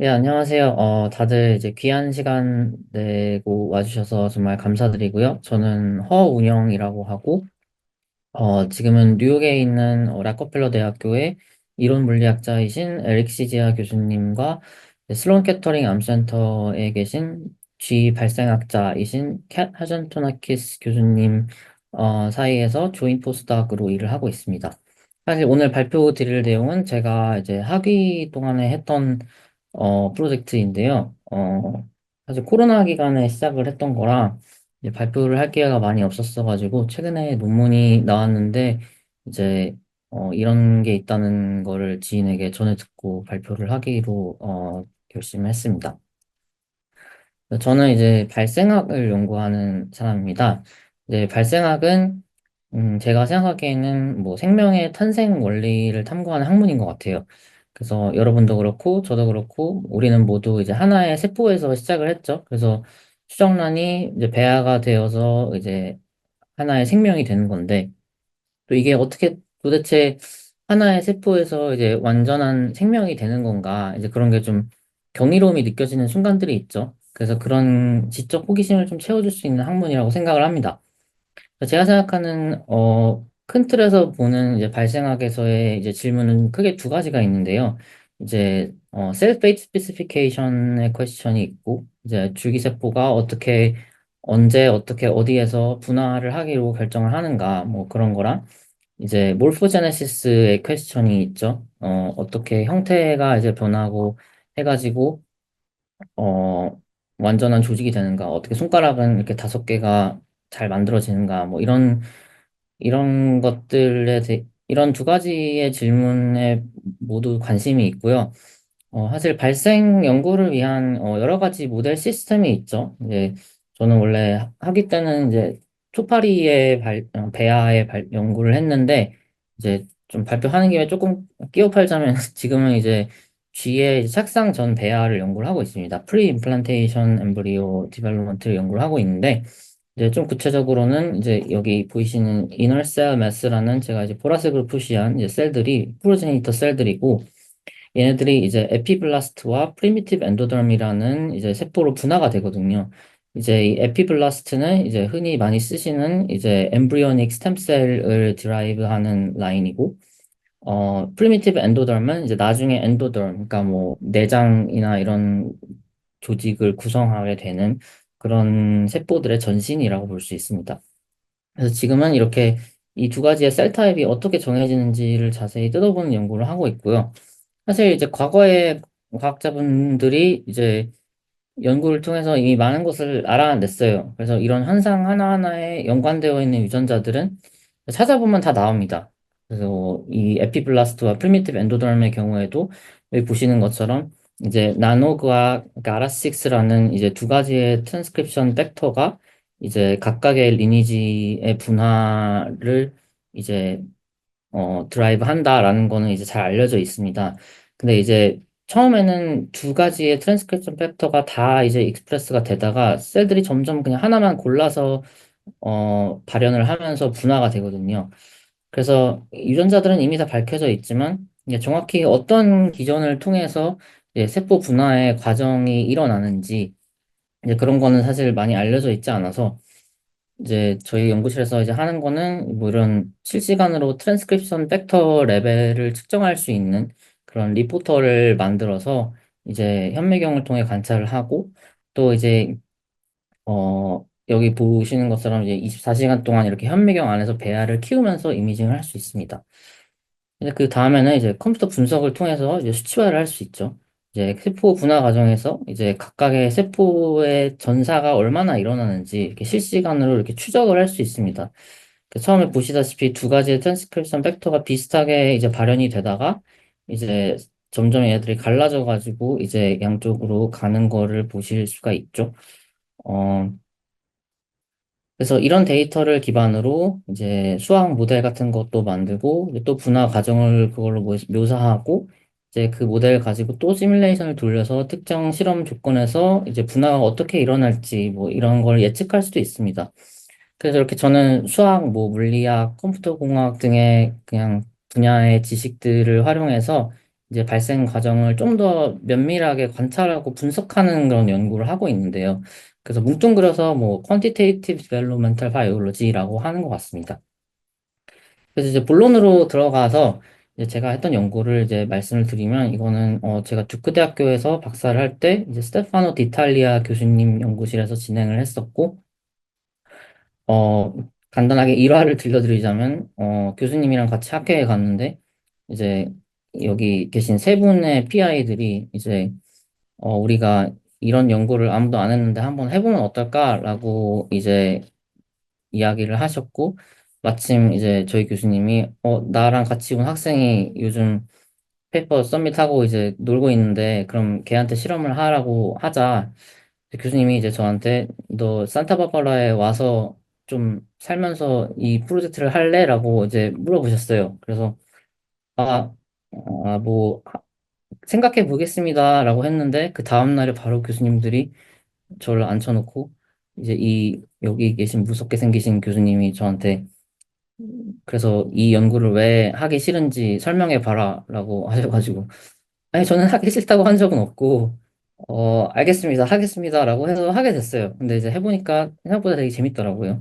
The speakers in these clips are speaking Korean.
네, 안녕하세요. 다들 이제 귀한 시간 내고 와주셔서 정말 감사드리고요. 저는 허운영이라고 하고, 지금은 뉴욕에 있는 락커펠러 대학교의 이론 물리학자이신 에릭 시지아 교수님과 슬론 캐터링 암센터에 계신 쥐 발생학자이신 캣 하전토나키스 교수님 사이에서 조인 포스닥으로 일을 하고 있습니다. 사실 오늘 발표 드릴 내용은 제가 이제 학위 동안에 했던 프로젝트인데요. 사실 코로나 기간에 시작을 했던 거라 이제 발표를 할 기회가 많이 없었어가지고, 최근에 논문이 나왔는데, 이제, 이런 게 있다는 거를 지인에게 전해 듣고 발표를 하기로, 결심했습니다. 저는 이제 발생학을 연구하는 사람입니다. 이제 발생학은, 제가 생각하기에는 뭐 생명의 탄생 원리를 탐구하는 학문인 것 같아요. 그래서 여러분도 그렇고, 저도 그렇고, 우리는 모두 이제 하나의 세포에서 시작을 했죠. 그래서 수정란이 이제 배아가 되어서 이제 하나의 생명이 되는 건데, 또 이게 어떻게 도대체 하나의 세포에서 이제 완전한 생명이 되는 건가, 이제 그런 게 좀 경이로움이 느껴지는 순간들이 있죠. 그래서 그런 지적 호기심을 좀 채워줄 수 있는 학문이라고 생각을 합니다. 제가 생각하는, 큰 틀에서 보는 이제 발생학에서의 이제 질문은 크게 두 가지가 있는데요. 이제, 셀 페이트 스페시피케이션의 퀘스천이 있고, 이제 줄기세포가 어떻게, 언제, 어떻게, 어디에서 분화를 하기로 결정을 하는가, 뭐 그런 거랑, 이제, 몰포제네시스의 퀘스천이 있죠. 어떻게 형태가 이제 변하고 해가지고, 어, 완전한 조직이 되는가, 어떻게 손가락은 이렇게 다섯 개가 잘 만들어지는가, 뭐 이런 이런 두 가지의 질문에 모두 관심이 있고요. 사실 발생 연구를 위한 여러 가지 모델 시스템이 있죠. 이제 저는 원래 학위 때는 이제 배아의 연구를 했는데, 이제 좀 발표하는 김에 조금 끼워 팔자면 지금은 이제 쥐의 착상 전 배아를 연구를 하고 있습니다. 프리 임플란테이션 엠브리오 디벨롭먼트를 연구를 하고 있는데, 이제 좀 구체적으로는 이제 여기 보이시는 이너 셀 매스라는, 제가 이제 보라색으로 표시한 이제 셀들이 프로제니터 셀들이고, 얘네들이 이제 에피블라스트와 프리미티브 엔도더미라는 이제 세포로 분화가 되거든요. 이제 이 에피블라스트는 이제 흔히 많이 쓰시는 이제 엠브리오닉 스템셀을 드라이브하는 라인이고, 프리미티브 엔도더은 이제 나중에 그러니까 뭐 내장이나 이런 조직을 구성하게 되는 그런 세포들의 전신이라고 볼 수 있습니다. 그래서 지금은 이렇게 이 두 가지의 셀 타입이 어떻게 정해지는지를 자세히 뜯어보는 연구를 하고 있고요. 사실 이제 과거에 과학자분들이 이제 연구를 통해서 이미 많은 것을 알아냈어요. 그래서 이런 현상 하나하나에 연관되어 있는 유전자들은 찾아보면 다 나옵니다. 그래서 이 에피블라스트와 프리미티브 엔도더름의 경우에도 여기 보시는 것처럼 이제 나노그와 가라식스라는 이제 두 가지의 트랜스크립션 팩터가 이제 각각의 리니지의 분화를 이제 드라이브 한다라는 거는 이제 잘 알려져 있습니다. 근데 이제 처음에는 두 가지의 트랜스크립션 팩터가 다 이제 익스프레스가 되다가 셀들이 점점 그냥 하나만 골라서 발현을 하면서 분화가 되거든요. 그래서 유전자들은 이미 다 밝혀져 있지만, 이게 정확히 어떤 기전을 통해서 이제 세포 분화의 과정이 일어나는지, 이제 그런 거는 사실 많이 알려져 있지 않아서, 이제 저희 연구실에서 이제 하는 거는 뭐 이런 실시간으로 트랜스크립션 팩터 레벨을 측정할 수 있는 그런 리포터를 만들어서 이제 현미경을 통해 관찰을 하고, 또 이제 여기 보시는 것처럼 이제 24시간 동안 이렇게 현미경 안에서 배아를 키우면서 이미징을 할 수 있습니다. 이제 그 다음에는 이제 컴퓨터 분석을 통해서 이제 수치화를 할 수 있죠. 이제 세포 분화 과정에서 이제 각각의 세포의 전사가 얼마나 일어나는지 이렇게 실시간으로 이렇게 추적을 할 수 있습니다. 처음에 보시다시피 두 가지의 트랜스크립션 팩터가 비슷하게 이제 발현이 되다가 이제 점점 얘들이 갈라져 가지고 이제 양쪽으로 가는 거를 보실 수가 있죠. 어, 그래서 이런 데이터를 기반으로 이제 수학 모델 같은 것도 만들고, 이제 또 분화 과정을 그걸로 묘사하고, 이제 그 모델 가지고 또 시뮬레이션을 돌려서 특정 실험 조건에서 이제 분화가 어떻게 일어날지 뭐 이런 걸 예측할 수도 있습니다. 그래서 이렇게 저는 수학, 뭐 물리학, 컴퓨터 공학 등의 그냥 분야의 지식들을 활용해서 이제 발생 과정을 좀 더 면밀하게 관찰하고 분석하는 그런 연구를 하고 있는데요. 그래서 뭉뚱그려서 뭐 Quantitative Developmental Biology라고 하는 것 같습니다. 그래서 이제 본론으로 들어가서 이제 제가 했던 연구를 이제 말씀을 드리면 이거는 제가 듀크 대학교에서 박사를 할 때 이제 스테파노 디탈리아 교수님 연구실에서 진행을 했었고 어 간단하게 일화를 들려드리자면 교수님이랑 같이 학회에 갔는데 이제 여기 계신 세 분의 PI들이 이제 우리가 이런 연구를 아무도 안 했는데 한번 해보면 어떨까라고 이제 이야기를 하셨고, 마침 이제 저희 교수님이, 나랑 같이 온 학생이 요즘 페이퍼 서밋하고 이제 놀고 있는데, 그럼 걔한테 실험을 하라고 하자. 교수님이 이제 저한테, 너 산타바바라에 와서 좀 살면서 이 프로젝트를 할래? 라고 이제 물어보셨어요. 그래서, 아, 뭐, 생각해 보겠습니다. 라고 했는데, 그 다음날에 바로 교수님들이 저를 앉혀놓고, 이제 여기 계신 무섭게 생기신 교수님이 저한테 그래서 이 연구를 왜 하기 싫은지 설명해 봐라라고 하셔가지고 아니 저는 하기 싫다고 한 적은 없고 알겠습니다 하겠습니다라고 해서 하게 됐어요. 근데 이제 해보니까 생각보다 되게 재밌더라고요.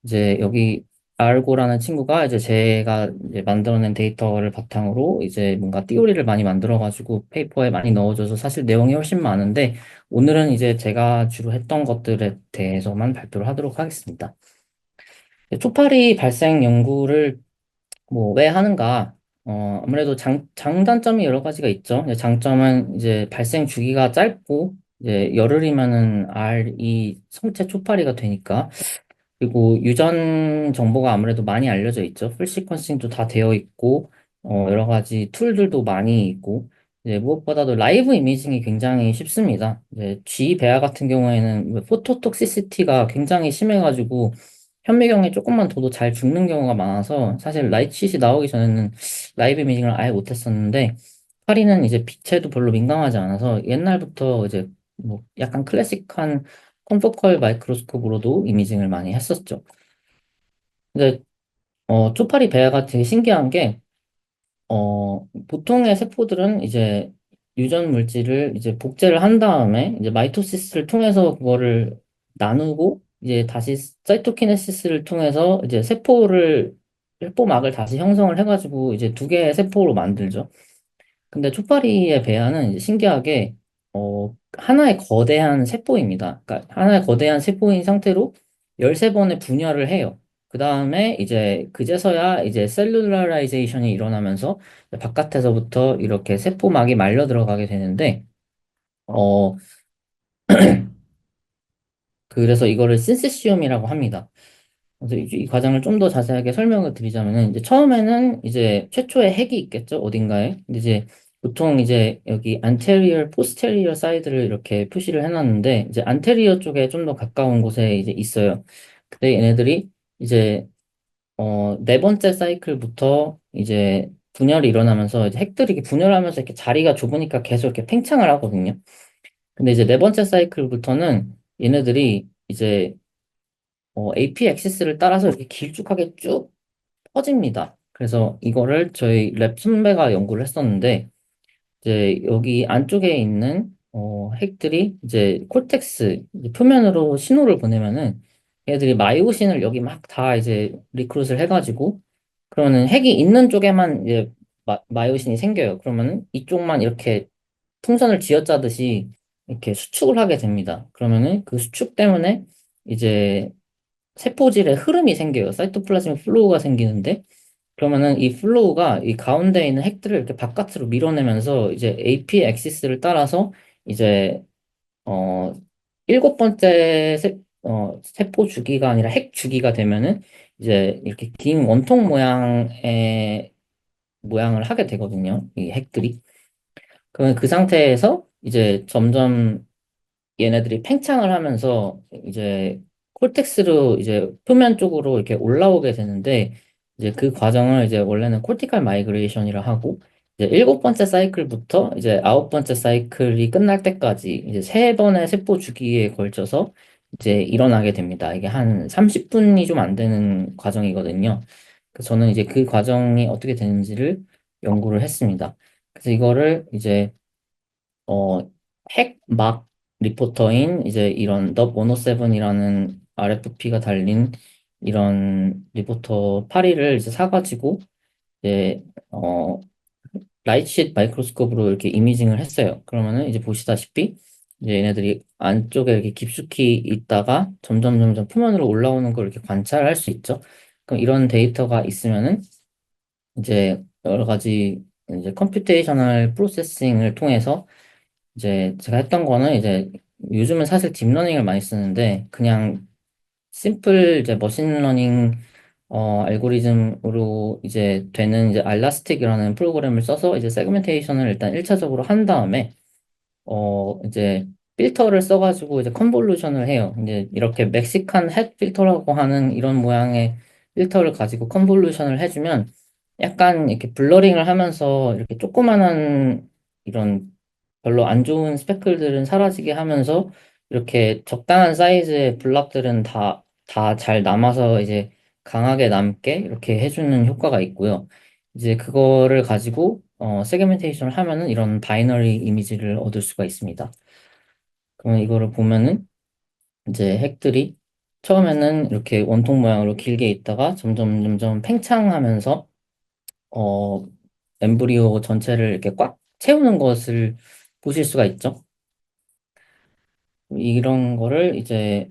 이제 여기 알고라는 친구가 이제 제가 이제 만들어낸 데이터를 바탕으로 이제 뭔가 띠오리를 많이 만들어가지고 페이퍼에 많이 넣어줘서 사실 내용이 훨씬 많은데 오늘은 이제 제가 주로 했던 것들에 대해서만 발표를 하도록 하겠습니다. 초파리 발생 연구를 뭐 왜 하는가? 아무래도 장단점이 여러 가지가 있죠. 이제 장점은 이제 발생 주기가 짧고 이제 열흘이면은 알이 성체 초파리가 되니까 그리고 유전 정보가 아무래도 많이 알려져 있죠. 풀 시퀀싱도 다 되어 있고 여러 가지 툴들도 많이 있고 이제 무엇보다도 라이브 이미징이 굉장히 쉽습니다. 이제 G 배아 같은 경우에는 포토톡시시티가 굉장히 심해가지고 현미경에 조금만 둬도 잘 죽는 경우가 많아서 사실 라이트쉿이 나오기 전에는 라이브 이미징을 아예 못했었는데 파리는 이제 빛에도 별로 민감하지 않아서 옛날부터 이제 뭐 약간 클래식한 콘포컬 마이크로스코프로도 이미징을 많이 했었죠. 근데 초파리 배아가 되게 신기한 게 보통의 세포들은 이제 유전 물질을 이제 복제를 한 다음에 이제 마이토시스를 통해서 그거를 나누고 이제 다시 사이토키네시스를 통해서 이제 세포막을 다시 형성을 해가지고 이제 두 개의 세포로 만들죠. 근데 초파리의 배아는 이제 신기하게 하나의 거대한 세포입니다. 그러니까 하나의 거대한 세포인 상태로 13번의 분열을 해요. 그 다음에 이제 그제서야 이제 셀룰라라이제이션이 일어나면서 바깥에서부터 이렇게 세포막이 말려 들어가게 되는데 어 그래서 이거를 신세시움이라고 합니다. 그래서 이 과정을 좀 더 자세하게 설명을 드리자면은 이제 처음에는 이제 최초의 핵이 있겠죠 어딘가에. 근데 이제 보통 이제 여기 anterior, posterior 사이드를 이렇게 표시를 해놨는데 이제 anterior 쪽에 좀 더 가까운 곳에 이제 있어요. 근데 얘네들이 이제 네 번째 사이클부터 이제 분열이 일어나면서 이제 핵들이 이렇게 분열하면서 이렇게 자리가 좁으니까 계속 이렇게 팽창을 하거든요. 근데 이제 네 번째 사이클부터는 얘네들이 이제 AP 액시스를 따라서 이렇게 길쭉하게 쭉 퍼집니다. 그래서 이거를 저희 랩 선배가 연구를 했었는데, 이제 여기 안쪽에 있는 핵들이 이제 콜텍스 이제 표면으로 신호를 보내면은 얘들이 마이오신을 여기 막 다 이제 리크루트를 해가지고 그러면은 핵이 있는 쪽에만 이제 마이오신이 생겨요. 그러면은 이쪽만 이렇게 풍선을 쥐어짜듯이 이렇게 수축을 하게 됩니다. 그러면은 그 수축 때문에 이제 세포질에 흐름이 생겨요. 사이토플라즈믹 플로우가 생기는데 그러면은 이 플로우가 이 가운데 있는 핵들을 이렇게 바깥으로 밀어내면서 이제 AP 엑시스를 따라서 이제 어 일곱 번째 세포 주기가 아니라 핵 주기가 되면은 이제 이렇게 긴 원통 모양의 모양을 하게 되거든요. 이 핵들이. 그러면 그 상태에서 이제 점점 얘네들이 팽창을 하면서 이제 콜텍스로 이제 표면 쪽으로 이렇게 올라오게 되는데 이제 그 과정을 이제 원래는 코티칼 마이그레이션이라 하고 이제 일곱 번째 사이클부터 이제 아홉 번째 사이클이 끝날 때까지 이제 세 번의 세포 주기에 걸쳐서 이제 일어나게 됩니다. 이게 한 30분이 좀 안 되는 과정이거든요. 그래서 저는 이제 그 과정이 어떻게 되는지를 연구를 했습니다. 그래서 이거를 이제 어, 핵막 리포터인 이제 이런 넙 107이라는 RFP가 달린 이런 리포터 파리를 이제 사가지고 이제 라이트식 마이크로스코프로 이렇게 이미징을 했어요. 그러면은 이제 보시다시피 이제 얘네들이 안쪽에 이렇게 깊숙이 있다가 점점 표면으로 올라오는 걸 이렇게 관찰할 수 있죠. 그럼 이런 데이터가 있으면은 이제 여러 가지 이제 컴퓨테이셔널 프로세싱을 통해서 이제 제가 했던 거는 이제 요즘은 사실 딥러닝을 많이 쓰는데 그냥 심플 이제 머신러닝 알고리즘으로 이제 되는 이제 알라스틱이라는 프로그램을 써서 이제 세그멘테이션을 일단 1차적으로 한 다음에 이제 필터를 써가지고 이제 컨볼루션을 해요. 이제 이렇게 멕시칸 햇 필터라고 하는 이런 모양의 필터를 가지고 컨볼루션을 해주면 약간 이렇게 블러링을 하면서 이렇게 조그만한 이런 별로 안 좋은 스페클들은 사라지게 하면서 이렇게 적당한 사이즈의 블랍들은 다 잘 남아서 이제 강하게 남게 이렇게 해주는 효과가 있고요. 이제 그거를 가지고 세그멘테이션을 하면은 이런 바이너리 이미지를 얻을 수가 있습니다. 그러면 이거를 보면은 이제 핵들이 처음에는 이렇게 원통 모양으로 길게 있다가 점점 팽창하면서 어 엠브리오 전체를 이렇게 꽉 채우는 것을 보실 수가 있죠. 이런 거를 이제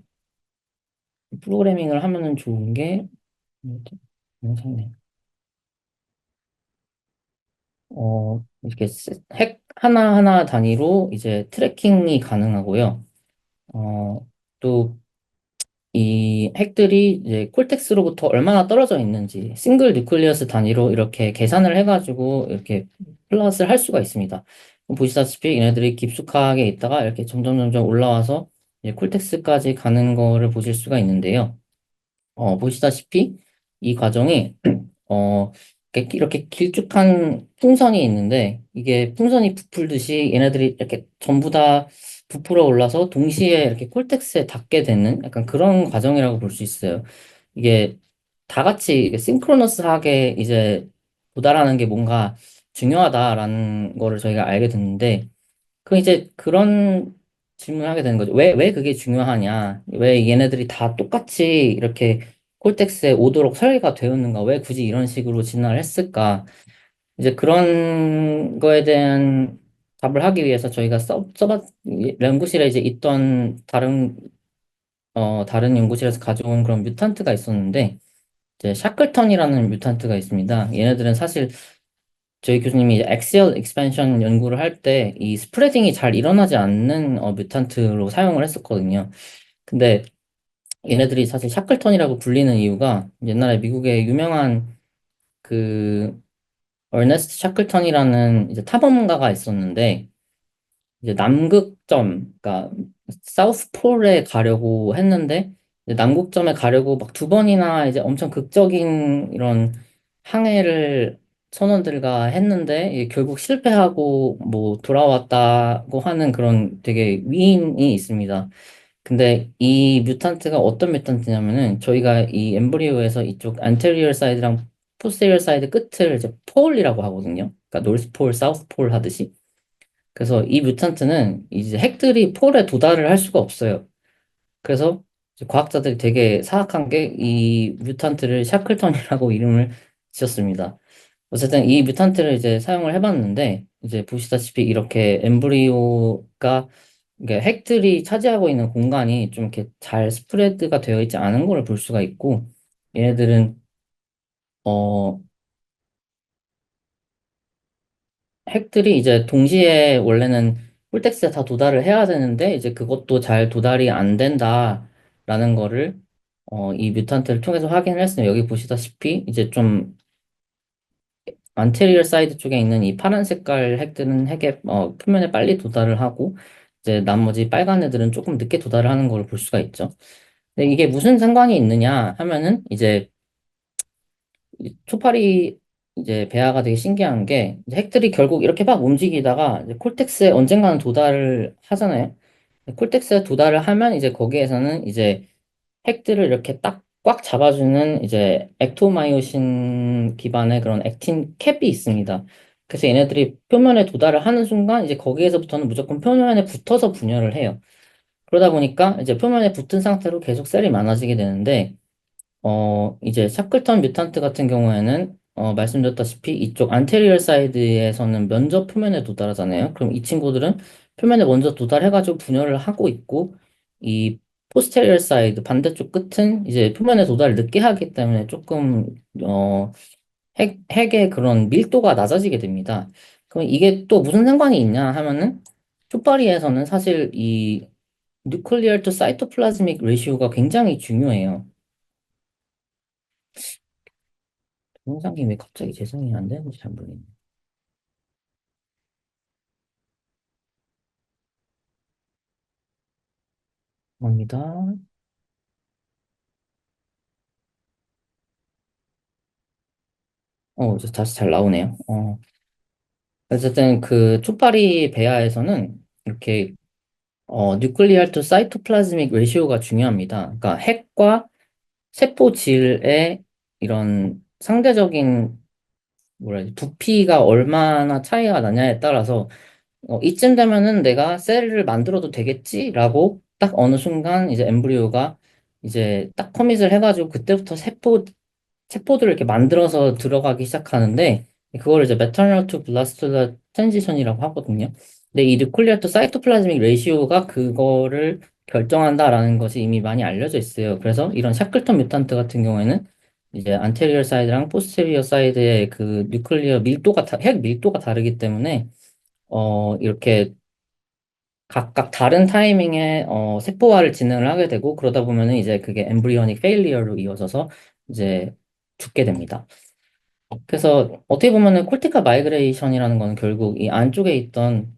프로그래밍을 하면은 좋은 게 영상네. 이렇게 핵 하나하나 단위로 이제 트래킹이 가능하고요. 또 이 핵들이 이제 콜텍스로부터 얼마나 떨어져 있는지 싱글 뉴클리어스 단위로 이렇게 계산을 해가지고 이렇게 플롯을 할 수가 있습니다. 그럼 보시다시피 얘네들이 깊숙하게 있다가 이렇게 점점 올라와서 이제 콜텍스까지 가는 거를 보실 수가 있는데요. 보시다시피 이 과정이 이렇게 길쭉한 풍선이 있는데 이게 풍선이 부풀듯이 얘네들이 이렇게 전부 다 부풀어 올라서 동시에 이렇게 콜텍스에 닿게 되는 약간 그런 과정이라고 볼 수 있어요. 이게 다 같이 이게 싱크로너스하게 이제 도달하는 게 뭔가 중요하다라는 거를 저희가 알게 됐는데 그럼 이제 그런 질문을 하게 되는 거죠. 왜 그게 중요하냐? 왜 얘네들이 다 똑같이 이렇게 콜텍스에 오도록 설계가 되었는가? 왜 굳이 이런 식으로 진화를 했을까? 이제 그런 거에 대한 답을 하기 위해서 저희가 연구실에 이제 있던 다른 연구실에서 가져온 그런 뮤탄트가 있었는데, 이제 샤클턴이라는 뮤탄트가 있습니다. 얘네들은 사실 저희 교수님이 이제 엑셀 익스pansion 연구를 할 때 이 스프레딩이 잘 일어나지 않는 뮤탄트로 사용을 했었거든요. 근데 얘네들이 사실 샤클턴이라고 불리는 이유가 옛날에 미국의 유명한 그 얼네스트 샤클턴이라는 이제 탐험가가 있었는데 이제 남극점, 그러니까 사우스 폴에 가려고 했는데 이제 남극점에 가려고 막 두 번이나 이제 엄청 극적인 이런 항해를 선원들과 했는데 이게 결국 실패하고 뭐 돌아왔다고 하는 그런 되게 위인이 있습니다. 근데 이 뮤탄트가 어떤 뮤탄트냐면은 저희가 이 엠브리오에서 이쪽 안테리어 사이드랑 포스테리어 사이드 끝을 이제 폴이라고 하거든요. 그러니까 노스 폴, 사우스 폴 하듯이. 그래서 이 뮤탄트는 이제 핵들이 폴에 도달을 할 수가 없어요. 그래서 이제 과학자들이 되게 사악한 게 이 뮤탄트를 샤클턴이라고 이름을 지었습니다. 어쨌든 이 뮤탄트를 이제 사용을 해봤는데 이제 보시다시피 이렇게 엠브리오가 이게 핵들이 차지하고 있는 공간이 좀 이렇게 잘 스프레드가 되어 있지 않은 걸 볼 수가 있고 얘네들은 어 핵들이 이제 동시에 원래는 폴텍스에 다 도달을 해야 되는데 이제 그것도 잘 도달이 안 된다라는 거를 이 뮤탄트를 통해서 확인을 했어요. 여기 보시다시피 이제 좀 안테리얼 사이드 쪽에 있는 이 파란 색깔 핵들은 핵의 표면에 빨리 도달을 하고 이제 나머지 빨간 애들은 조금 늦게 도달을 하는 걸 볼 수가 있죠. 근데 이게 무슨 상관이 있느냐 하면은 이제 이 초파리 이제 배아가 되게 신기한 게 이제 핵들이 결국 이렇게 막 움직이다가 이제 콜텍스에 언젠가는 도달을 하잖아요. 콜텍스에 도달을 하면 이제 거기에서는 이제 핵들을 이렇게 딱 꽉 잡아주는 이제 액토마이오신 기반의 그런 액틴 캡이 있습니다. 그래서 얘네들이 표면에 도달을 하는 순간 이제 거기에서부터는 무조건 표면에 붙어서 분열을 해요. 그러다 보니까 이제 표면에 붙은 상태로 계속 셀이 많아지게 되는데 이제 샤클턴 뮤탄트 같은 경우에는 말씀드렸다시피 이쪽 안테리얼 사이드에서는 면적 표면에 도달하잖아요. 그럼 이 친구들은 표면에 먼저 도달해가지고 분열을 하고 있고 이 포스테리얼 사이드 반대쪽 끝은 이제 표면에 도달을 늦게 하기 때문에 조금 어, 핵의 그런 밀도가 낮아지게 됩니다. 그럼 이게 또 무슨 상관이 있냐 하면은 초파리에서는 사실 이 뉴클리얼 투 사이토플라즈믹 레시오가 굉장히 중요해요. 동영상이 왜 갑자기 재생이 안 되는지 잘 모르겠네. 갑니다. 이제 다시 잘 나오네요. 어쨌든 그 초파리 배아에서는 이렇게 뉴클리얼 투 사이토플라즈믹 레시오가 중요합니다. 그러니까 핵과 세포 질의 이런 상대적인 뭐라 해야 지 부피가 얼마나 차이가 나냐에 따라서 이쯤 되면은 내가 셀을 만들어도 되겠지라고 딱 어느 순간 이제 엠브리오가 이제 딱 커밋을 해가지고 그때부터 세포들을 이렇게 만들어서 들어가기 시작하는데 그걸 이제 메터널 투 블라스토라 트랜지션이라고 하거든요. 근데 이 뉴클리어 투 사이토플라즈믹 레이시오가 그거를 결정한다라는 것이 이미 많이 알려져 있어요. 그래서 이런 샤클턴 뮤탄트 같은 경우에는 이제 안테리어 사이드랑 포스테리어 사이드의 그 뉴클리어 밀도가 핵 밀도가 다르기 때문에 이렇게 각각 다른 타이밍에 세포화를 진행을 하게 되고 그러다 보면은 이제 그게 엠브리오닉 페일리어로 이어져서 이제 죽게 됩니다. 그래서 어떻게 보면은 콜티카 마이그레이션이라는 거는 결국 이 안쪽에 있던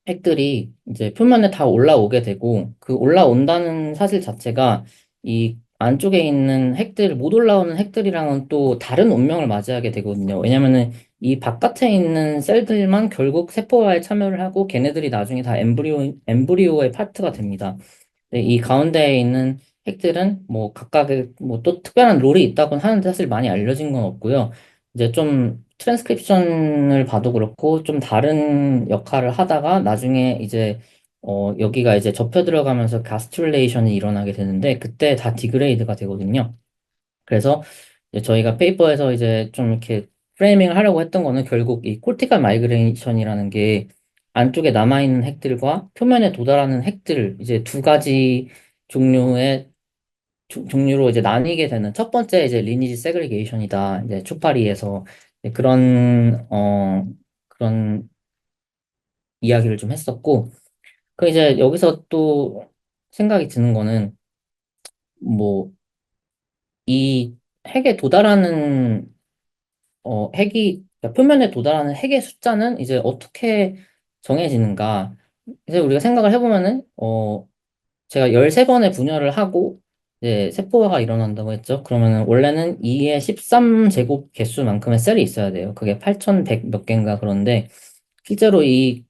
핵들이 이제 표면에 다 올라오게 되고 그 올라온다는 사실 자체가 이 안쪽에 있는 핵들, 못 올라오는 핵들이랑은 또 다른 운명을 맞이하게 되거든요. 왜냐면은 이 바깥에 있는 셀들만 결국 세포화에 참여를 하고 걔네들이 나중에 다 엠브리오의 파트가 됩니다. 네, 이 가운데에 있는 핵들은 뭐 각각의 뭐 또 특별한 롤이 있다고는 하는데 사실 많이 알려진 건 없고요. 이제 좀 트랜스크립션을 봐도 그렇고 좀 다른 역할을 하다가 나중에 이제 여기가 이제 접혀 들어가면서 가스툴레이션이 일어나게 되는데 그때 다 디그레이드가 되거든요. 그래서 이제 저희가 페이퍼에서 이제 좀 이렇게 프레이밍을 하려고 했던 거는 결국 이 콜티컬 마이그레이션이라는 게 안쪽에 남아있는 핵들과 표면에 도달하는 핵들 이제 두 가지 종류의 종류로 이제 나뉘게 되는 첫 번째 이제 리니지 세그리게이션이다. 이제 초파리에서 이제 그런 이야기를 좀 했었고 그 이제 여기서 또 생각이 드는 거는 뭐 이 핵에 도달하는 그러니까 표면에 도달하는 핵의 숫자는 이제 어떻게 정해지는가? 이제 우리가 생각을 해보면은, 제가 13번의 분열을 하고, 이제 세포화가 일어난다고 했죠. 그러면은 원래는 2의 13제곱 개수만큼의 셀이 있어야 돼요. 그게 8100 몇 개인가 그런데, 실제로 이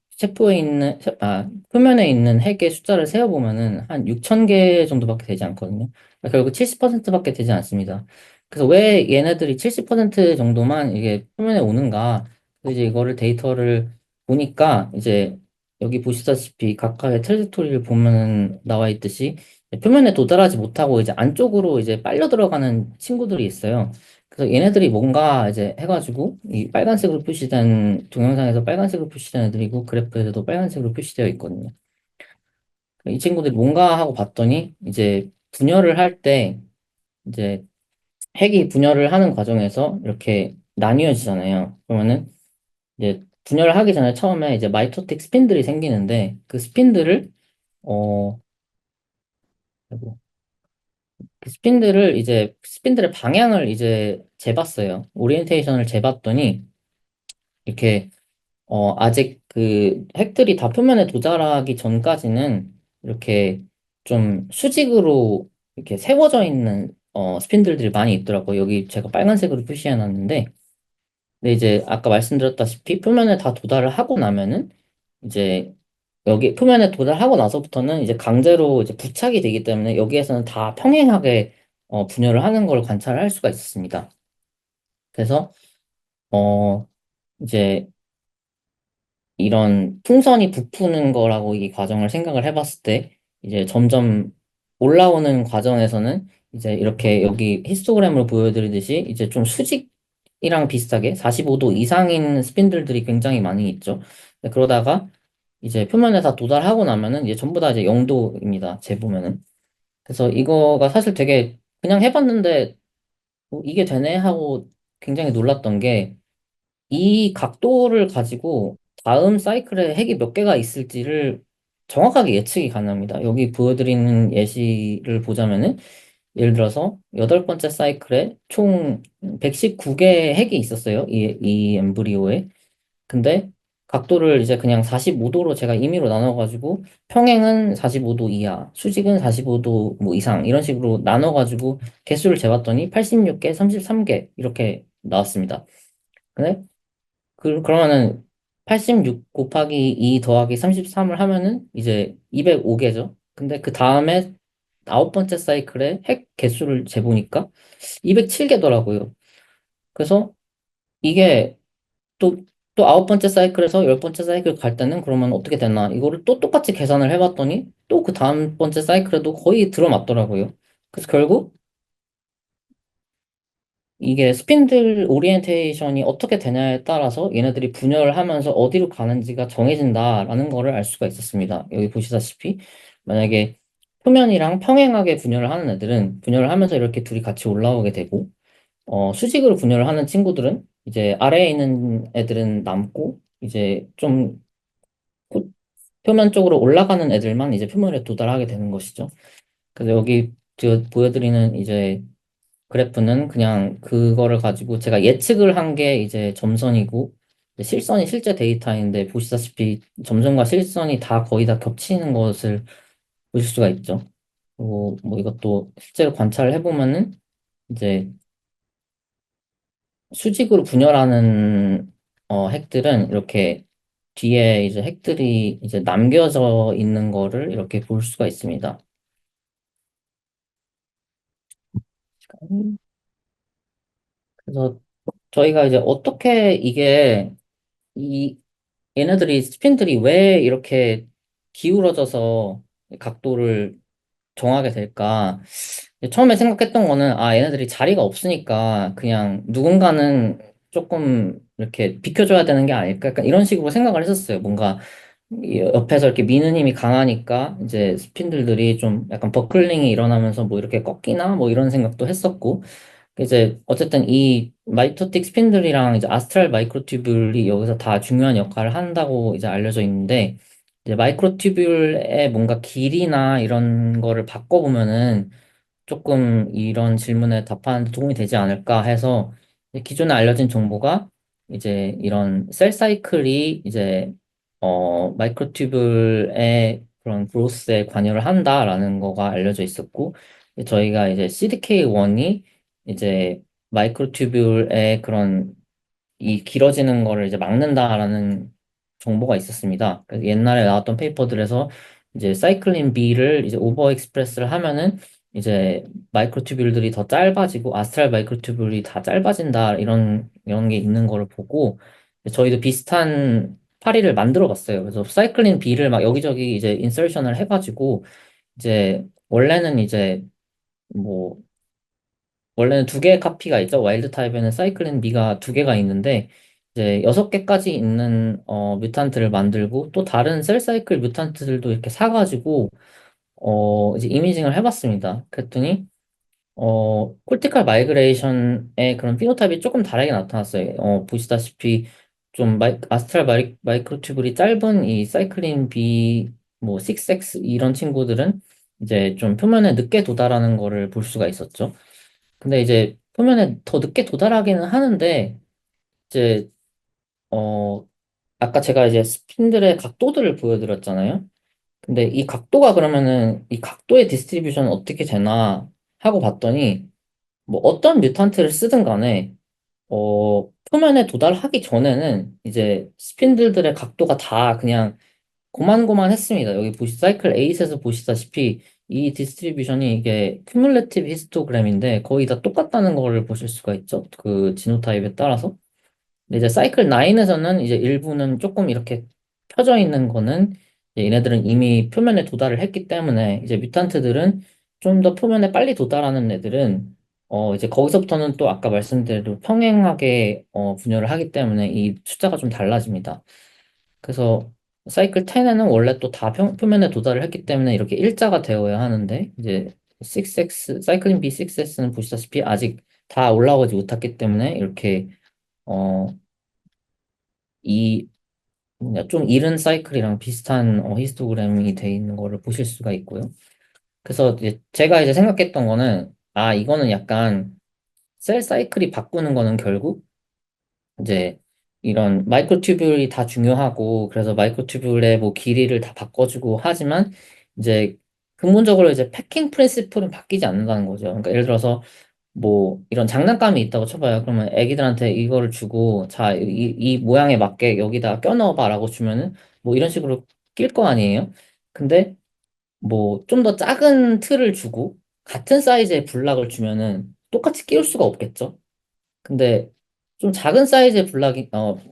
표면에 있는 핵의 숫자를 세어보면은 한 6,000개 정도밖에 되지 않거든요. 그러니까 결국 70%밖에 되지 않습니다. 그래서 왜 얘네들이 70% 정도만 이게 표면에 오는가? 그래서 이제 이거를 데이터를 보니까 이제 여기 보시다시피 각각의 트레젝토리를 보면 나와 있듯이 표면에 도달하지 못하고 이제 안쪽으로 이제 빨려 들어가는 친구들이 있어요. 그래서 얘네들이 뭔가 이제 해가지고 이 빨간색으로 표시된 동영상에서 빨간색으로 표시된 애들이고 그래프에서도 빨간색으로 표시되어 있거든요. 이 친구들이 뭔가 하고 봤더니 이제 분열을 할 때 이제 핵이 분열을 하는 과정에서 이렇게 나뉘어지잖아요. 그러면은 이제 분열을 하기 전에 처음에 이제 마이토틱 스핀들이 생기는데 그 스핀들을 어 아이고, 그 스핀들의 방향을 이제 재봤어요. 오리엔테이션을 재봤더니 이렇게 아직 그 핵들이 다 표면에 도달하기 전까지는 이렇게 좀 수직으로 이렇게 세워져 있는 스핀들이 많이 있더라고요. 여기 제가 빨간색으로 표시해 놨는데, 근데 이제 아까 말씀드렸다시피 표면에 다 도달을 하고 나면은 이제 여기 표면에 도달하고 나서부터는 이제 강제로 이제 부착이 되기 때문에 여기에서는 다 평행하게 분열을 하는 걸 관찰할 수가 있었습니다. 그래서 어 이제 이런 풍선이 부푸는 거라고 이 과정을 생각을 해봤을 때 이제 점점 올라오는 과정에서는 이제 이렇게 여기 히스토그램으로 보여드리듯이 이제 좀 수직이랑 비슷하게 45도 이상인 스핀들들이 굉장히 많이 있죠. 그러다가 이제 표면에 다 도달하고 나면은 이제 전부 다 이제 0도입니다. 재보면은. 그래서 이거가 사실 되게 그냥 해봤는데 이게 되네 하고 굉장히 놀랐던 게 이 각도를 가지고 다음 사이클에 핵이 몇 개가 있을지를 정확하게 예측이 가능합니다. 여기 보여드리는 예시를 보자면은 예를 들어서 여덟 번째 사이클에 총 119개의 핵이 있었어요. 이 엠브리오에. 근데 각도를 이제 그냥 45도로 제가 임의로 나눠가지고 평행은 45도 이하, 수직은 45도 뭐 이상 이런 식으로 나눠가지고 개수를 재봤더니 86개, 33개 이렇게 나왔습니다. 근데 그러면은 86 곱하기 2 더하기 33을 하면은 이제 205개죠. 근데 그 다음에 아홉 번째 사이클에 핵 개수를 재보니까 207개더라고요. 그래서 이게 또, 또 아홉 번째 사이클에서 열 번째 사이클 갈 때는 그러면 어떻게 되나? 이거를 또 똑같이 계산을 해봤더니 또 그 다음 번째 사이클에도 거의 들어맞더라고요. 그래서 결국 이게 스핀들 오리엔테이션이 어떻게 되냐에 따라서 얘네들이 분열을 하면서 어디로 가는지가 정해진다라는 거를 알 수가 있었습니다. 여기 보시다시피 만약에 표면이랑 평행하게 분열을 하는 애들은 분열을 하면서 이렇게 둘이 같이 올라오게 되고 수직으로 분열을 하는 친구들은 이제 아래에 있는 애들은 남고 이제 좀 표면 쪽으로 올라가는 애들만 이제 표면에 도달하게 되는 것이죠. 그래서 여기 보여드리는 이제 그래프는 그냥 그거를 가지고 제가 예측을 한 게 이제 점선이고 이제 실선이 실제 데이터인데 보시다시피 점선과 실선이 다 거의 다 겹치는 것을 보실 수가 있죠. 그리고 뭐 이것도 실제로 관찰을 해보면은 이제 수직으로 분열하는 핵들은 이렇게 뒤에 이제 핵들이 이제 남겨져 있는 거를 이렇게 볼 수가 있습니다. 그래서 저희가 이제 어떻게 이게 이 얘네들이 스핀들이 왜 이렇게 기울어져서 각도를 정하게 될까? 처음에 생각했던 거는 아 얘네들이 자리가 없으니까 그냥 누군가는 조금 이렇게 비켜줘야 되는 게 아닐까? 약간 이런 식으로 생각을 했었어요. 뭔가 이 옆에서 이렇게 미는 힘이 강하니까 이제 스핀들들이 좀 약간 버클링이 일어나면서 뭐 이렇게 꺾이나 뭐 이런 생각도 했었고 이제 어쨌든 이 마이토틱 스핀들이랑 이제 아스트랄 마이크로튜뷴이 여기서 다 중요한 역할을 한다고 이제 알려져 있는데 이제 마이크로튜뷴의 뭔가 길이나 이런 거를 바꿔보면은 조금 이런 질문에 답하는 데 도움이 되지 않을까 해서 이제 기존에 알려진 정보가 이제 이런 셀 사이클이 이제 마이크로튜뷴의 그런 그로스에 관여를 한다라는 거가 알려져 있었고 저희가 이제 CDK1이 이제 마이크로튜뷴의 그런 이 길어지는 거를 이제 막는다라는 정보가 있었습니다. 그래서 옛날에 나왔던 페이퍼들에서 이제 사이클린 B를 이제 오버 익스프레스를 하면은 이제 마이크로튜뷴들이 더 짧아지고 아스트랄 마이크로튜뷴이 다 짧아진다 이런 게 있는 거를 보고 저희도 비슷한 파리를 만들어 봤어요. 그래서 사이클린 B를 막 여기저기 이제 인설션을 해가지고 이제 원래는 이제 뭐 원래는 두 개의 카피가 있죠. 와일드 타입에는 사이클린 B가 두 개가 있는데 이제 여섯 개까지 있는 뮤탄트를 만들고 또 다른 셀 사이클 뮤탄트들도 이렇게 사가지고 이제 이미징을 해봤습니다. 그랬더니 콜티컬 마이그레이션의 그런 피노타입이 조금 다르게 나타났어요. 보시다시피 좀 아스트랄 마이크로튜블이 짧은 이 사이클린 B 뭐 6X 이런 친구들은 이제 좀 표면에 늦게 도달하는 거를 볼 수가 있었죠. 근데 이제 표면에 더 늦게 도달하기는 하는데 이제 어 아까 제가 이제 스핀들의 각도들을 보여드렸잖아요. 근데 이 각도가 그러면은 이 각도의 디스트리뷰션은 어떻게 되나 하고 봤더니 뭐 어떤 뮤탄트를 쓰든 간에 표면에 도달하기 전에는 이제 스핀들의 각도가 다 그냥 고만고만했습니다. 여기 사이클 8에서 보시다시피 이 디스트리뷰션이 이게 큐뮬레티브 히스토그램인데 거의 다 똑같다는 거를 보실 수가 있죠. 그 지노타입에 따라서. 근데 이제 사이클 9에서는 이제 일부는 조금 이렇게 펴져 있는 거는 이제 얘네들은 이미 표면에 도달을 했기 때문에 이제 뮤탄트들은 좀 더 표면에 빨리 도달하는 애들은 이제 거기서부터는 또 아까 말씀드린 대로 평행하게 분열을 하기 때문에 이 숫자가 좀 달라집니다. 그래서 사이클 10에는 원래 또 다 표면에 도달을 했기 때문에 이렇게 일자가 되어야 하는데 이제 6X 사이클린 B6S는 보시다시피 아직 다 올라오지 못했기 때문에 이렇게 어, 이 좀 이른 사이클이랑 비슷한 히스토그램이 돼 있는 거를 보실 수가 있고요. 그래서 이제 제가 이제 생각했던 거는 이거는 약간 셀 사이클이 바꾸는 거는 결국 이제 이런 마이크로튜뷸이 다 중요하고 그래서 마이크로튜뷸의 뭐 길이를 다 바꿔주고 하지만 이제 근본적으로 이제 패킹 프린시플은 바뀌지 않는다는 거죠. 그러니까 예를 들어서 뭐 이런 장난감이 있다고 쳐봐요. 그러면 애기들한테 이거를 주고 자, 이 모양에 맞게 여기다 껴넣어봐라고 주면은 뭐 이런 식으로 낄 거 아니에요. 근데 뭐 좀 더 작은 틀을 주고 같은 사이즈의 블락을 주면은 똑같이 끼울 수가 없겠죠. 근데 좀 작은 사이즈의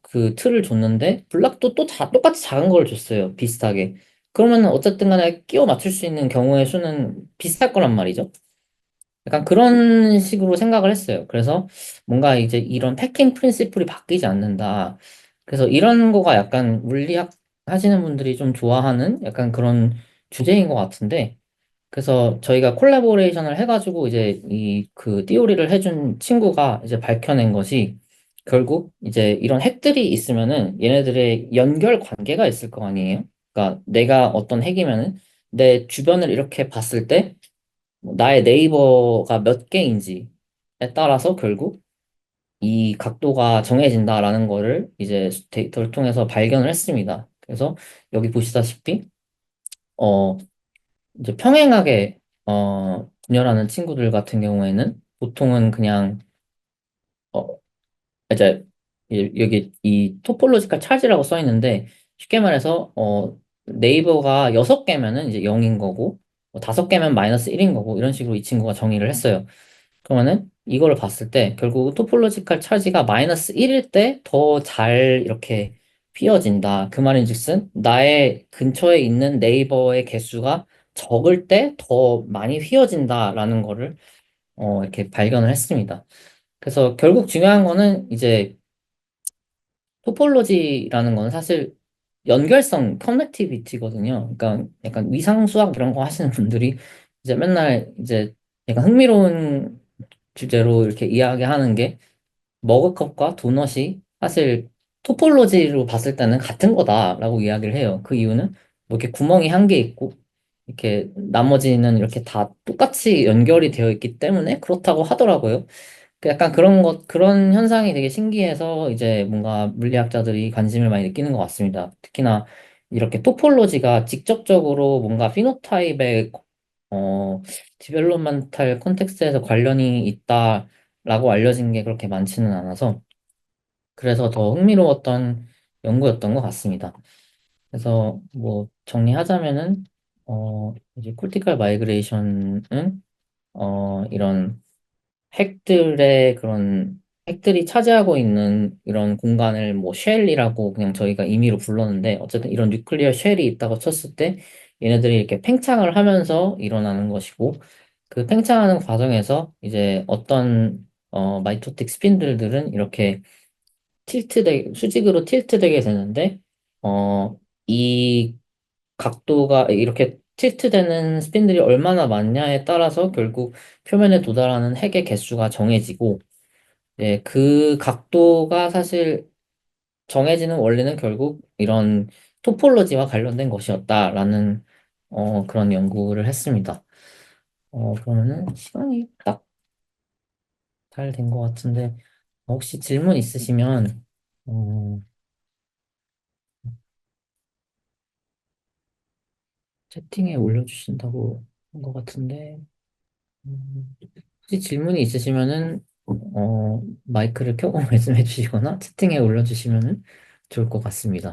그 틀을 줬는데 블락도 또 다 똑같이 작은 걸 줬어요. 비슷하게. 그러면 어쨌든 간에 끼워 맞출 수 있는 경우의 수는 비슷할 거란 말이죠. 약간 그런 식으로 생각을 했어요. 그래서 뭔가 이제 이런 패킹 프린시플이 바뀌지 않는다. 그래서 이런 거가 약간 물리학 하시는 분들이 좀 좋아하는 약간 그런 주제인 것 같은데, 그래서 저희가 콜라보레이션을 해가지고 이제 이 그 띠오리를 해준 친구가 이제 밝혀낸 것이 결국 이제 이런 핵들이 있으면은 얘네들의 연결 관계가 있을 거 아니에요? 그러니까 내가 어떤 핵이면은 내 주변을 이렇게 봤을 때 나의 네이버가 몇 개인지에 따라서 결국 이 각도가 정해진다라는 거를 이제 데이터를 통해서 발견을 했습니다. 그래서 여기 보시다시피 어 이제 평행하게 분열하는 친구들 같은 경우에는 보통은 그냥 어 이제 여기 이 토폴로지컬 차지라고 써 있는데 쉽게 말해서 네이버가 6개면은 이제 0인 거고 5개면 마이너스 1인 거고 이런 식으로 이 친구가 정의를 했어요. 그러면은 이거를 봤을 때 결국 토폴로지컬 차지가 마이너스 1일 때 더 잘 이렇게 휘어진다. 그 말인즉슨 나의 근처에 있는 네이버의 개수가 적을 때 더 많이 휘어진다라는 거를 이렇게 발견을 했습니다. 그래서 결국 중요한 거는 이제 토폴로지라는 건 사실 연결성, 커넥티비티거든요. 그러니까 약간 위상수학 이런 거 하시는 분들이 이제 맨날 이제 약간 흥미로운 주제로 이렇게 이야기하는 게 머그컵과 도넛이 사실 토폴로지로 봤을 때는 같은 거다라고 이야기를 해요. 그 이유는 뭐 이렇게 구멍이 한 개 있고 이렇게 나머지는 이렇게 다 똑같이 연결이 되어 있기 때문에 그렇다고 하더라고요. 그 약간 그런 현상이 되게 신기해서 이제 뭔가 물리학자들이 관심을 많이 느끼는 것 같습니다. 특히나 이렇게 토폴로지가 직접적으로 뭔가 피노타입의 어, 디벨롭먼탈 콘텍스트에서 관련이 있다라고 알려진 게 그렇게 많지는 않아서 그래서 더 흥미로웠던 연구였던 것 같습니다. 그래서 뭐 정리하자면은 이제 콜티컬 마이그레이션은 이런 핵들이 차지하고 있는 이런 공간을 뭐 쉘이라고 그냥 저희가 임의로 불렀는데 어쨌든 이런 뉴클리어 쉘이 있다고 쳤을 때 얘네들이 이렇게 팽창을 하면서 일어나는 것이고 그 팽창하는 과정에서 이제 어떤 마이토틱 스핀들은 이렇게 수직으로 틸트되게 되는데 이 각도가 이렇게 틸트되는 스핀들이 얼마나 많냐에 따라서 결국 표면에 도달하는 핵의 개수가 정해지고, 예, 그 각도가 사실 정해지는 원리는 결국 이런 토폴로지와 관련된 것이었다라는 그런 연구를 했습니다. 그러면은 시간이 딱 잘 된 것 같은데 혹시 질문 있으시면 어, 채팅에 올려주신다고 한 것 같은데 혹시 질문이 있으시면은 마이크를 켜고 말씀해 주시거나 채팅에 올려주시면은 좋을 것 같습니다.